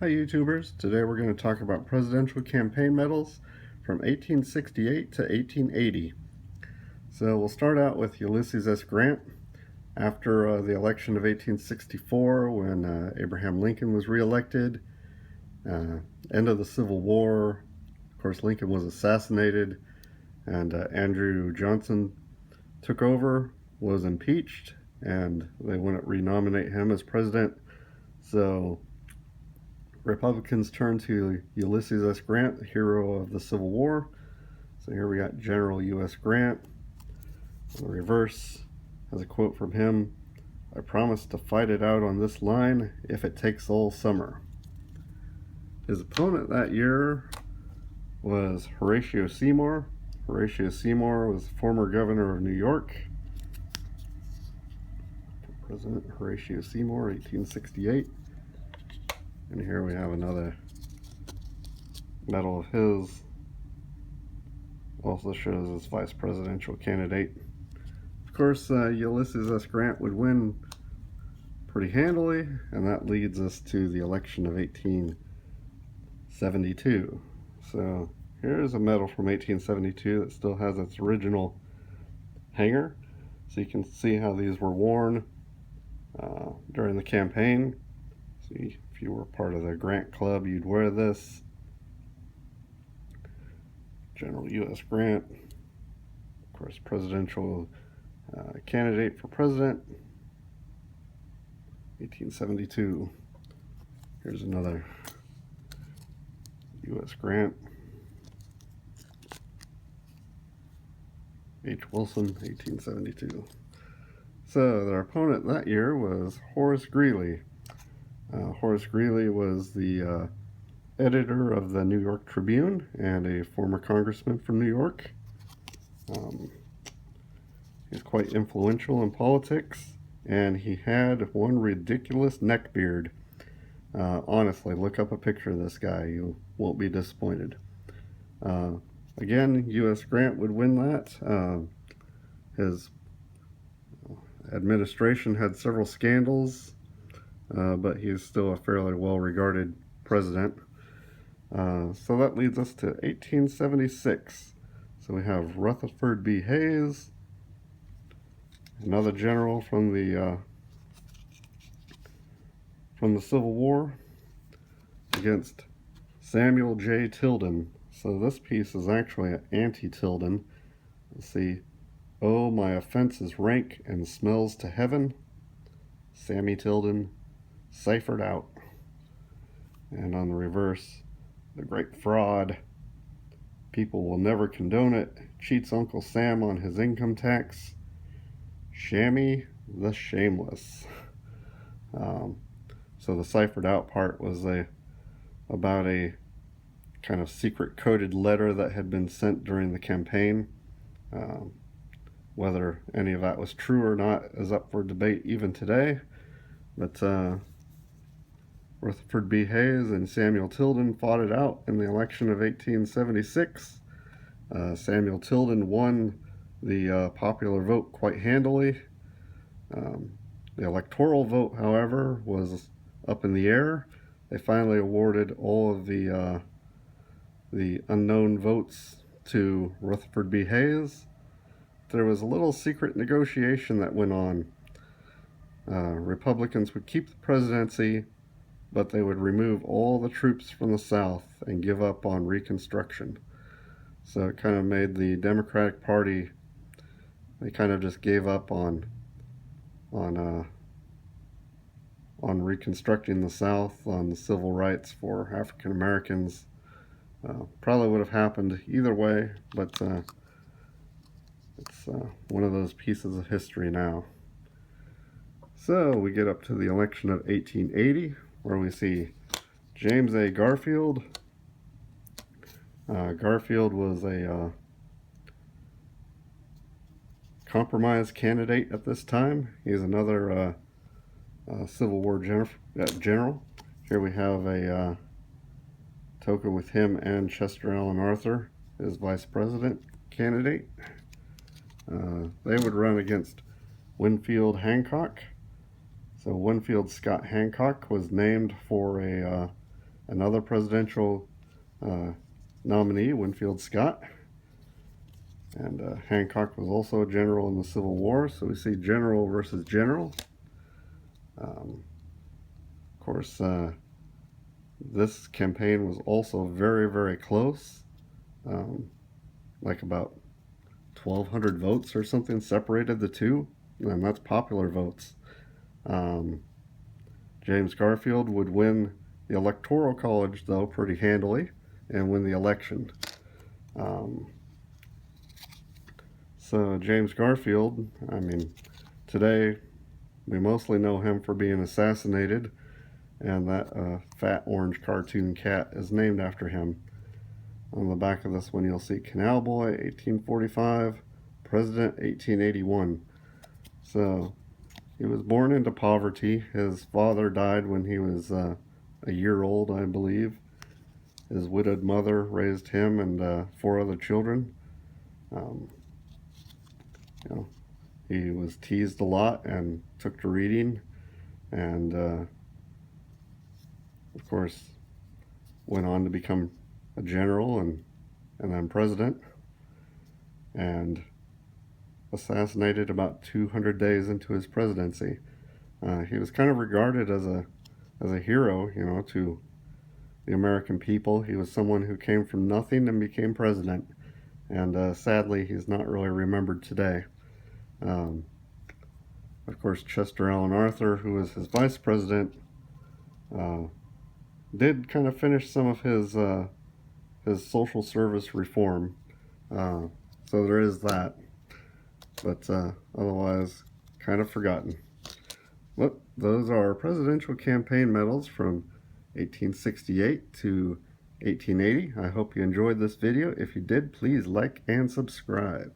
Hi YouTubers, today we're going to talk about presidential campaign medals from 1868 to 1880. So we'll start out with Ulysses S. Grant. After the election of 1864, when Abraham Lincoln was reelected, end of the Civil War, of course Lincoln was assassinated, and Andrew Johnson took over, was impeached, and they wouldn't renominate him as president. So Republicans turned to Ulysses S. Grant, the hero of the Civil War. So here we got General U.S. Grant. On the reverse has a quote from him: "I promise to fight it out on this line if it takes all summer." His opponent that year was Horatio Seymour. Horatio Seymour was former governor of New York. President Horatio Seymour, 1868. And here we have another medal of his. Also shows his vice presidential candidate. Of course, Ulysses S. Grant would win pretty handily, and that leads us to the election of 1872. So here's a medal from 1872 that still has its original hanger. So you can see how these were worn during the campaign. See, if you were part of the Grant Club, you'd wear this. General U.S. Grant, of course, presidential candidate for president, 1872. Here's another U.S. Grant. H. Wilson, 1872. So their opponent that year was Horace Greeley. Horace Greeley was the editor of the New York Tribune and a former congressman from New York. He's quite influential in politics, and he had one ridiculous neckbeard. Honestly, look up a picture of this guy. You won't be disappointed. Again, U.S. Grant would win that. His administration had several scandals, but he's still a fairly well-regarded president. So that leads us to 1876. So we have Rutherford B. Hayes, another general from the Civil War, against Samuel J. Tilden. So this piece is actually an anti-Tilden. Let's see. "Oh, my offense is rank and smells to heaven. Sammy Tilden, ciphered out." And on the reverse, "The great fraud. People will never condone it. Cheats Uncle Sam on his income tax. Shammy the shameless." So the ciphered out part was about a kind of secret coded letter that had been sent during the campaign. Whether any of that was true or not is up for debate even today. But Rutherford B. Hayes and Samuel Tilden fought it out in the election of 1876. Samuel Tilden won the popular vote quite handily. The electoral vote, however, was up in the air. They finally awarded all of the unknown votes to Rutherford B. Hayes. There was a little secret negotiation that went on. Republicans would keep the presidency, but they would remove all the troops from the South and give up on Reconstruction. So it kind of made the Democratic Party, they kind of just gave up on reconstructing the South, on the civil rights for African Americans. Probably would have happened either way, but it's one of those pieces of history now. So we get up to the election of 1880, where we see James A. Garfield. Garfield was a compromise candidate at this time. He's another Civil War general. Here we have a token with him and Chester Alan Arthur as vice president candidate. They would run against Winfield Hancock. So Winfield Scott Hancock was named for a another presidential nominee, Winfield Scott. And Hancock was also a general in the Civil War, so we see general versus general. Of course, this campaign was also very, very close, like about 1,200 votes or something separated the two, and that's popular votes. James Garfield would win the Electoral College, though, pretty handily, and win the election. So James Garfield, I mean, today we mostly know him for being assassinated, and that fat orange cartoon cat is named after him. On the back of this one you'll see Canal Boy, 1845, President, 1881. So he was born into poverty. His father died when he was a year old, I believe. His widowed mother raised him and 4 other children. You know, he was teased a lot and took to reading, and of course went on to become a general and then president, and assassinated about 200 days into his presidency. He was kind of regarded as a hero, you know, to the American people. He was someone who came from nothing and became president, and sadly he's not really remembered today. Of course, Chester Alan Arthur, who was his vice president, did kind of finish some of his social service reform. So there is that, but otherwise kind of forgotten. Well, those are presidential campaign medals from 1868 to 1880. I hope you enjoyed this video. If you did, please like and subscribe.